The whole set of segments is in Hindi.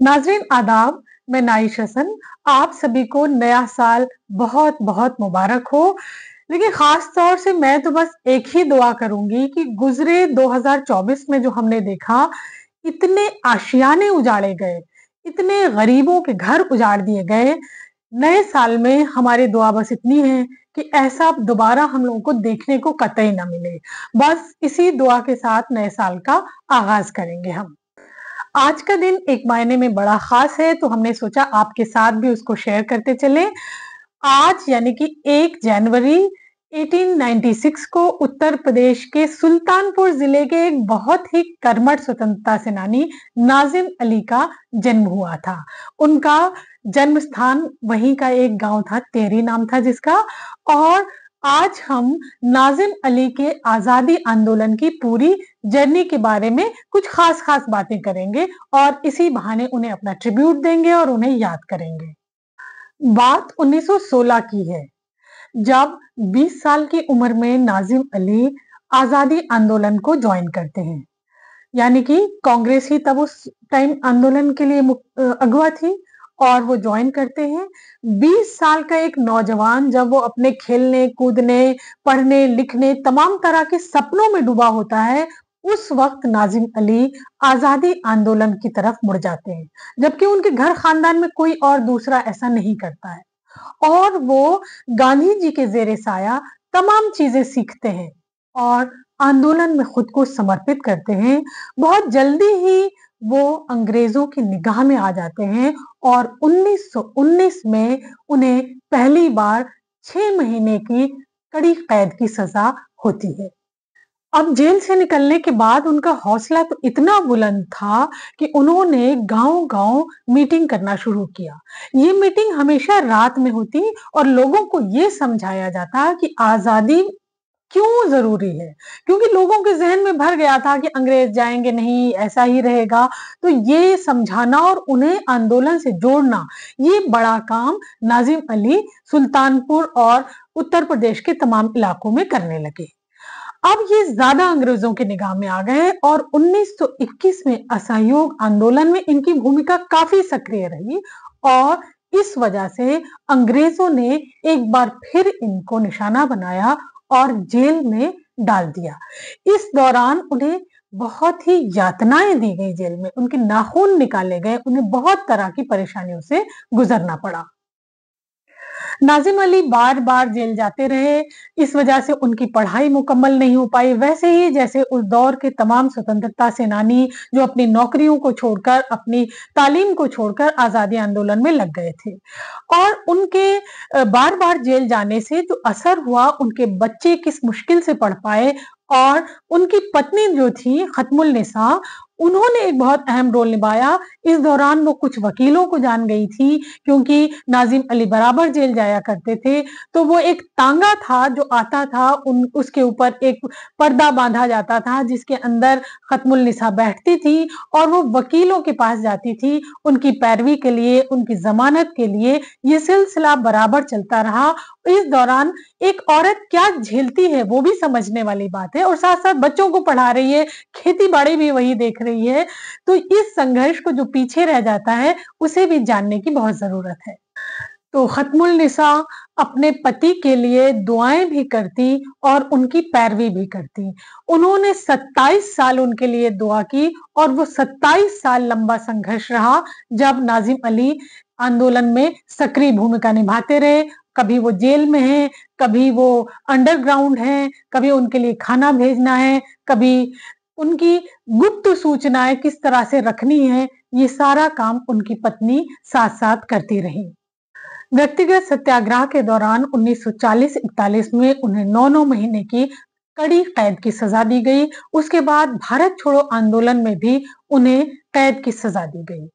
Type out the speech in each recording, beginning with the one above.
नाज़रीन आदाब, मैं नाइश हसन। आप सभी को नया साल बहुत-बहुत मुबारक हो। लेकिन ख़ास तौर से मैं तो बस एक ही दुआ करूँगी कि गुज़रे 2024 में जो हमने देखा, इतने आशियाने उजाड़े गए, इतने गरीबों के घर उजाड़ दिए गए। नए साल में हमारी दुआ बस इतनी है कि ऐसा दोबारा हम लोगों को देखने को कतई ना मिले। बस इसी दुआ के साथ नए साल का आगाज़ करेंगे हम। आज का दिन एक मायने में बड़ा खास है, तो हमने सोचा आपके साथ भी उसको शेयर करते चलें। आज यानी कि 1 जनवरी 1896 को उत्तर प्रदेश के सुल्तानपुर जिले के एक बहुत ही कर्मठ स्वतंत्रता सेनानी नाजिम अली का जन्म हुआ था। उनका जन्म स्थान वहीं का एक गांव था, तेरी नाम था जिसका। और आज हम नाजिम अली के आजादी आंदोलन की पूरी जर्नी के बारे में कुछ खास बातें करेंगे और इसी बहाने उन्हें अपना ट्रिब्यूट देंगे और उन्हें याद करेंगे। बात 1916 की है, जब 20 साल की उम्र में नाजिम अली आजादी आंदोलन को ज्वाइन करते हैं। यानी कि कांग्रेस ही तब उस टाइम आंदोलन के लिए अगवा थी और वो ज्वाइन करते हैं। 20 साल का एक नौजवान जब वो अपने खेलने, कूदने, पढ़ने, लिखने तमाम तरह के सपनों में डूबा होता है, उस वक्त नाजिम अली आजादी आंदोलन की तरफ मुड़ जाते हैं, जबकि उनके घर खानदान में कोई और दूसरा ऐसा नहीं करता है। और वो गांधी जी के ज़ेरे साया तमाम चीजें सीखते हैं और आंदोलन में खुद को समर्पित करते हैं। बहुत जल्दी ही वो अंग्रेजों की निगाह में आ जाते हैं और 1919 में उन्हें पहली बार 6 महीने की कड़ी कैद की सजा होती है। अब जेल से निकलने के बाद उनका हौसला तो इतना बुलंद था कि उन्होंने गांव-गांव मीटिंग करना शुरू किया। ये मीटिंग हमेशा रात में होती और लोगों को ये समझाया जाता कि आज़ादी क्यों ज़रूरी है? क्योंकि लोगों के ज़हन में भर गया था कि अंग्रेज़ जाएँगे नहीं, ऐसा ही रहेगा। तो ये समझाना और उन्हें आंदोलन से जोड़ना, ये बड़ा काम नाज़िम अली सुल्तानपुर और उत्तर प्रदेश के तमाम इलाकों में करने लगे। अब ये ज़्यादा अंग्रेज़ों की निगाह में आ गए और 1921 में असहयोग आंदोलन में इनकी भूमिका काफ़ी सक्रिय रही और इस वजह से अंग्रेज़ों ने एक बार फिर इनको निशाना बनाया और जेल में डाल दिया। इस दौरान उन्हें बहुत ही यातनाएँ दी गई जेल में, उनके नाखून निकाले गए, उन्हें बहुत तरह की परेशानियों से गुज़रना पड़ा। नाजिम अली बार-बार जेल जाते रहे, इस वजह से उनकी पढ़ाई मुकम्मल नहीं हो पाई, वैसे ही जैसे उस दौर के तमाम स्वतंत्रता सेनानी जो अपनी नौकरियों को छोड़कर, अपनी तालीम को छोड़कर आज़ादी आंदोलन में लग गए थे। और उनके बार-बार जेल जाने से जो असर हुआ, उनके बच्चे किस मुश्किल से पढ़ पाए और उनकी पत्नी जो थी खत्मुल-निसा, उन्होंने एक बहुत अहम रोल निभाया। इस दौरान वो कुछ वकीलों को जान गई थी क्योंकि नाजिम अली बराबर जेल जाया करते थे, तो वो एक तांगा था जो आता था उन उसके ऊपर एक पर्दा बाँधा जाता था जिसके अंदर खत्मुल निसा बैठती थी और वो वकीलों के पास जाती थी, उनकी पैरवी के लिए, उनकी ज़मानत के लिए। ये सिलसिला बराबर चलता रहा। इस दौरान एक औरत क्या झेलती है वो भी समझने वाली बात है और साथ-साथ बच्चों को पढ़ा रही है, खेती-बाड़ी भी वही देख रही है, तो इस संघर्ष को जो पीछे रह जाता है, उसे भी जानने की बहुत ज़रूरत है। तो खत्मुल निसा अपने पति के लिए दुआएँ भी करती और उनकी पैरवी भी करती। उन्होंने 27 साल उनके लिए दुआ की और वो 27 साल लंबा संघर्ष रहा, जब नाज़िम अली आंदोलन में सक्रिय भूमिका निभाते रहे। कभी वो जेल में हैं, कभी वो अंडरग्राउंड हैं, कभी उनके लिए खाना भेजना है, कभी उनकी गुप्त सूचनाएँ किस तरह से रखनी है, ये सारा काम उनकी पत्नी साथ-साथ करती रहीं। व्यक्तिगत सत्याग्रह के दौरान 1940-41 में उन्हें 9-9 महीने की कड़ी कैद की सजा दी गई। उसके बाद भारत छोड़ो आंदोलन में भी उन्हें कैद की सजा दी गई।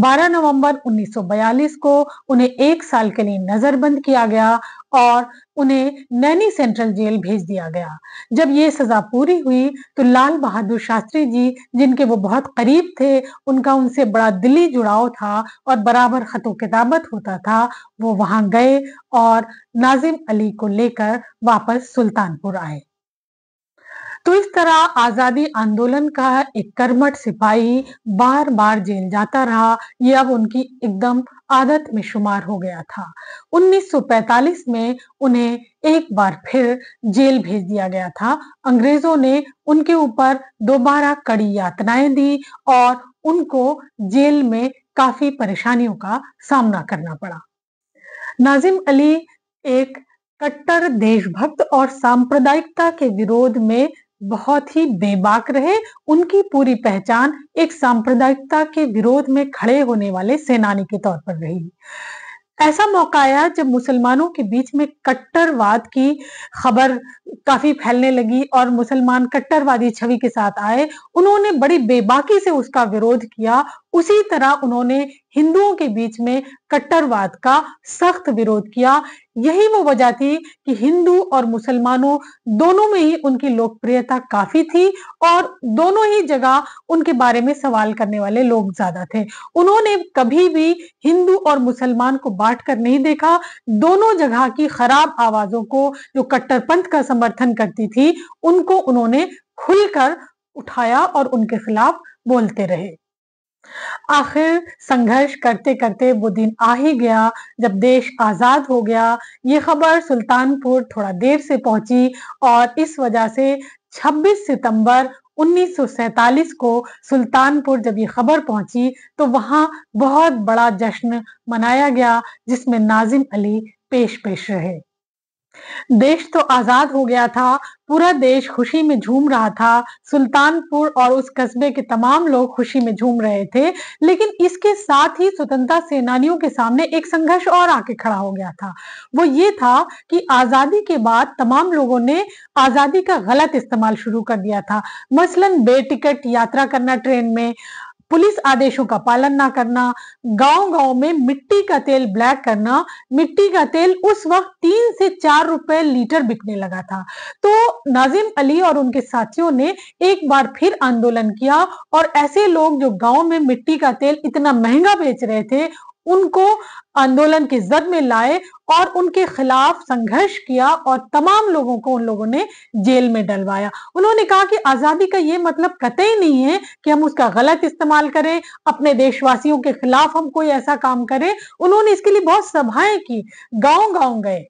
12 नवंबर 1942 को उन्हें 1 साल के लिए नजरबंद किया गया और उन्हें नैनी सेंट्रल जेल भेज दिया गया। जब ये सजा पूरी हुई तो लाल बहादुर शास्त्री जी, जिनके वो बहुत करीब थे, उनका उनसे बड़ा दिली जुड़ाव था और बराबर खतो-किताबत होता था, वो वहाँ गए और नाज़िम अली को लेकर वापस सुल्तानपुर आए। तो इस तरह आजादी आंदोलन का एक कर्मठ सिपाही बार-बार जेल जाता रहा। ये अब उनकी एकदम आदत में शुमार हो गया था। 1945 में उन्हें एक बार फिर जेल भेज दिया गया था। अंग्रेजों ने उनके ऊपर दोबारा कड़ी यातनाएं दी और उनको जेल में काफी परेशानियों का सामना करना पड़ा। नाजिम अली एक कट्टर देशभक्त और सांप्रदायिकता के विरोध में बहुत ही बेबाक रहे। उनकी पूरी पहचान एक सांप्रदायिकता के विरोध में खड़े होने वाले सेनानी के तौर पर रही। ऐसा मौका आया जब मुसलमानों के बीच में कट्टरवाद की खबर काफी फैलने लगी और मुसलमान कट्टरवादी छवि के साथ आए। उन्होंने बड़ी बेबाकी से उसका विरोध किया। उसी तरह उन्होंने हिंदुओं के बीच में कट्टरवाद का सख्त विरोध किया। यही वो वजह थी कि हिंदू और मुसलमानों दोनों में ही उनकी लोकप्रियता काफी थी और दोनों ही जगह उनके बारे में सवाल करने वाले लोग ज्यादा थे। उन्होंने कभी भी हिंदू और मुसलमान को बांट कर नहीं देखा। दोनों जगह की खराब आवाजों को, जो कट्टरपंथ का समर्थन करती थी, उनको उन्होंने खुलकर उठाया और उनके खिलाफ बोलते रहे। आखिर संघर्ष करते करते वो दिन आ ही गया जब देश आजाद हो गया। ये खबर सुल्तानपुर थोड़ा देर से पहुंची और इस वजह से 26 सितंबर 1947 को सुल्तानपुर जब ये खबर पहुंची तो वहां बहुत बड़ा जश्न मनाया गया जिसमें नाजिम अली पेश रहे। देश तो आजाद हो गया था, पूरा देश खुशी में झूम रहा था। सुल्तानपुर और उस कस्बे के तमाम लोग खुशी में झूम रहे थे, लेकिन इसके साथ ही स्वतंत्रता सेनानियों के सामने एक संघर्ष और आके खड़ा हो गया था। वो ये था कि आजादी के बाद तमाम लोगों ने आजादी का गलत इस्तेमाल शुरू कर दिया था। मसलन बेटिकट यात्रा करना ट्रेन में, पुलिस आदेशों का पालन ना करना, गांव-गांव में मिट्टी का तेल ब्लैक करना। मिट्टी का तेल उस वक्त 3 से 4 रुपए लीटर बिकने लगा था। तो नाजिम अली और उनके साथियों ने एक बार फिर आंदोलन किया और ऐसे लोग जो गांव में मिट्टी का तेल इतना महंगा बेच रहे थे, उनको आंदोलन की जद में लाए और उनके खिलाफ संघर्ष किया और तमाम लोगों को उन लोगों ने जेल में डलवाया। उन्होंने कहा कि आजादी का ये मतलब कतई नहीं है कि हम उसका गलत इस्तेमाल करें, अपने देशवासियों के खिलाफ हम कोई ऐसा काम करें। उन्होंने इसके लिए बहुत सभाएं की, गांव-गांव गए।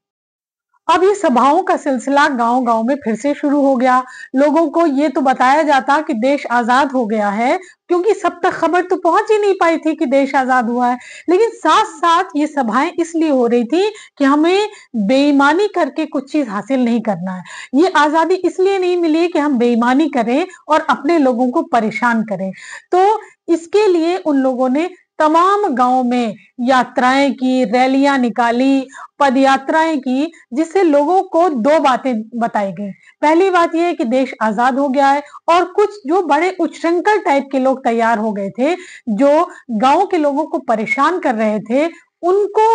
अब ये सभाओं का सिलसिला गांव-गांव में फिर से शुरू हो गया। लोगों को ये तो बताया जाता कि देश आजाद हो गया है, क्योंकि सब तक खबर तो पहुंच ही नहीं पाई थी कि देश आजाद हुआ है। लेकिन साथ-साथ ये सभाएं इसलिए हो रही थी कि हमें बेईमानी करके कुछ चीज हासिल नहीं करना है। ये आजादी इसलिए नहीं मिली कि हम बेईमानी करें और अपने लोगों को परेशान करें। तो इसके लिए उन लोगों ने तमाम गांव में यात्राएं की, रैलियां निकाली, पदयात्राएं की, जिससे लोगों को 2 बातें बताई गई। पहली बात ये है कि देश आजाद हो गया है और कुछ जो बड़े उच्छृंखल टाइप के लोग तैयार हो गए थे, जो गांव के लोगों को परेशान कर रहे थे, उनको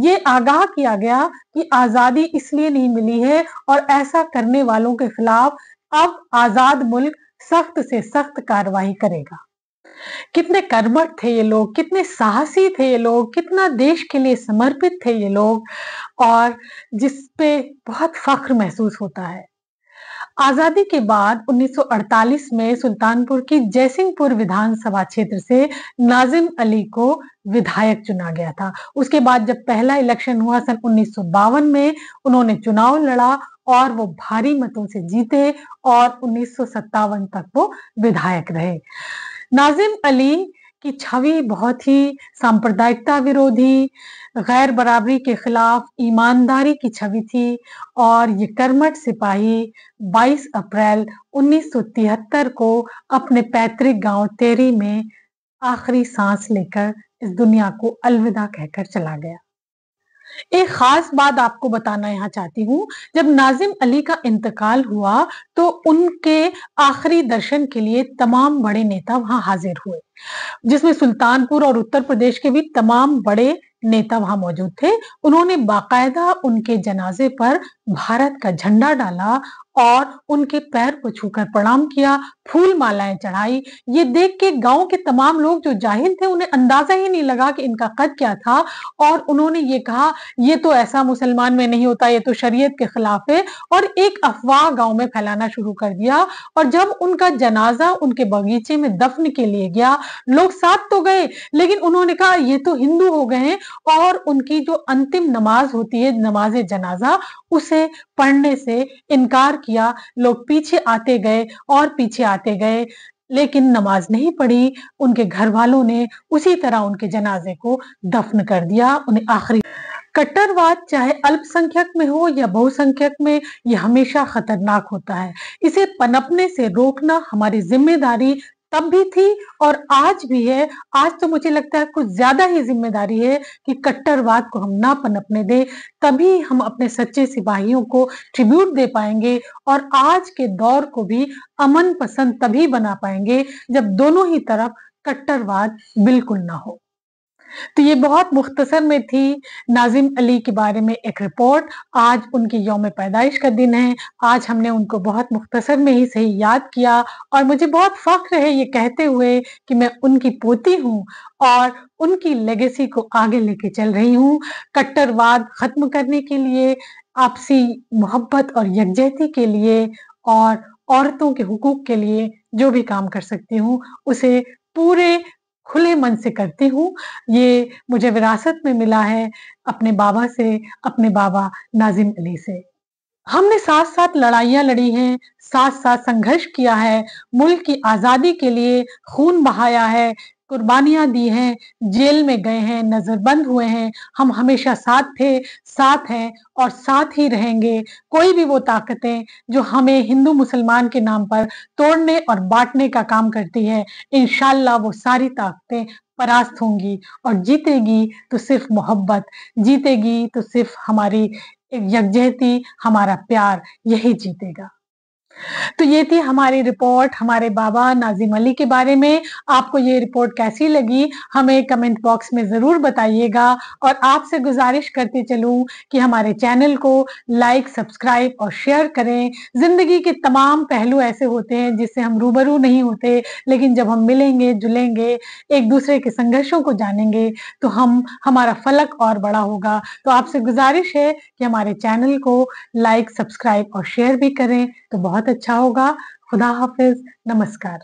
ये आगाह किया गया कि आजादी इसलिए नहीं मिली है और ऐसा करने वालों के खिलाफ अब आजाद मुल्क सख्त से सख्त कार्रवाई करेगा। कितने कर्मठ थे ये लोग, कितने साहसी थे ये लोग, कितना देश के लिए समर्पित थे ये लोग और जिस पे बहुत फख्र महसूस होता है। आजादी के बाद 1948 में सुल्तानपुर की जयसिंहपुर विधानसभा क्षेत्र से नाजिम अली को विधायक चुना गया था। उसके बाद जब पहला इलेक्शन हुआ सन 1952 में, उन्होंने चुनाव लड़ा और वो भारी मतों से जीते और 1957 तक वो विधायक रहे। नाजिम अली की छवि बहुत ही सांप्रदायिकता विरोधी, गैर बराबरी के खिलाफ ईमानदारी की छवि थी और ये कर्मठ सिपाही 22 अप्रैल 1973 को अपने पैतृक गांव तेरी में आखिरी सांस लेकर इस दुनिया को अलविदा कहकर चला गया। एक खास बात आपको बताना यहाँ चाहती हूँ, जब नाजिम अली का इंतकाल हुआ तो उनके आखिरी दर्शन के लिए तमाम बड़े नेता वहां हाजिर हुए, जिसमें सुल्तानपुर और उत्तर प्रदेश के भी तमाम बड़े नेता वहां मौजूद थे। उन्होंने बाकायदा उनके जनाजे पर भारत का झंडा डाला और उनके पैर को छूकर प्रणाम किया, फूल मालाएँ चढ़ाई। ये देख के गाँव के तमाम लोग जो जाहिल थे, उन्हें अंदाज़ा ही नहीं लगा कि इनका कद क्या था और उन्होंने ये कहा, "ये तो ऐसा मुसलमान में नहीं होता, ये तो शरीयत के खिलाफ है" और एक अफ़वाह गाँव में फैलाना शुरू कर दिया और जब उनका जनाज़ा उनके बगीचे में दफ़्न के लिए गया, लोग साथ तो गए, लेकिन उन्होंने कहा, "ये तो हिंदू हो गए हैं" और उनकी जो अंतिम नमाज़ होती है, नमाज़-ए-जनाज़ा, उसे पढ़ने से इनकार किया। लोग पीछे आते गए और पीछे आते गए, लेकिन नमाज़ नहीं पढ़ी। उनके घरवालों ने उसी तरह उनके जनाज़े को दफ़न कर दिया, उन्हें आखिरी कट्टरवाद चाहे अल्पसंख्यक में हो या बहुसंख्यक में, ये हमेशा खतरनाक होता है। इसे पनपने से रोकना हमारी ज़िम्मेदारी तब भी थी और आज भी है। आज तो मुझे लगता है कुछ ज़्यादा ही ज़िम्मेदारी है कि कट्टरवाद को हम ना पनपने दें, तभी हम अपने सच्चे सिपाहियों को ट्रिब्यूट दे पाएँगे और आज के दौर को भी अमन पसंद तभी बना पाएँगे, जब दोनों ही तरफ कट्टरवाद बिल्कुल ना हो। तो ये बहुत मुख्तसर में थी नाज़िम अली के बारे में एक रिपोर्ट। आज उनकी यौम पैदाइश का दिन है। आज हमने उनको बहुत मुख्तसर में ही सही याद किया और मुझे बहुत फ़ख्र है ये कहते हुए कि मैं उनकी पोती हूँ और उनकी लेगेसी को आगे लेके चल रही हूँ। कट्टरवाद ख़त्म करने के लिए, आपसी मोहब्बत और यकजहती के लिए और औरतों के हुकूक के लिए जो भी काम कर सकती हूँ, उसे पूरे खुले मन से करती हूँ। ये मुझे विरासत में मिला है अपने बाबा से, अपने बाबा नाज़िम अली से। हमने साथ-साथ लड़ाइयाँ लड़ी हैं, साथ-साथ संघर्ष किया है, मुल्क की आज़ादी के लिए खून बहाया है, कुर्बानियाँ दी हैं, जेल में गए हैं, नज़रबंद हुए हैं। हम हमेशा साथ थे, साथ हैं और साथ ही रहेंगे। कोई भी वो ताकतें जो हमें हिंदू-मुसलमान के नाम पर तोड़ने और बाँटने का काम करती है, इंशाअल्लाह वो सारी ताकतें परास्त होंगी और जीतेगी तो सिर्फ़ मोहब्बत, जीतेगी तो सिर्फ़ हमारी एक यकजहती, हमारा प्यार यही जीतेगा। तो ये थी हमारी रिपोर्ट हमारे बाबा नाज़िम अली के बारे में। आपको ये रिपोर्ट कैसी लगी? हमें कमेंट बॉक्स में ज़रूर बताइएगा और आपसे गुज़ारिश करती चलूँ कि हमारे चैनल को लाइक, सब्सक्राइब और शेयर करें। ज़िंदगी के तमाम पहलू ऐसे होते हैं जिससे हम रूबरू नहीं होते, लेकिन जब हम मिलेंगे, जुलेंगे, एक-दूसरे के संघर्षों को जानेंगे, तो हमारा फ़लक और बड़ा होगा। तो आपसे गुज़ारिश है कि हमारे चैनल को लाइक, सब्सक्राइब और शेयर भी करें, तो बहुत अच्छा होगा। खुदा हाफ़िज़, नमस्कार।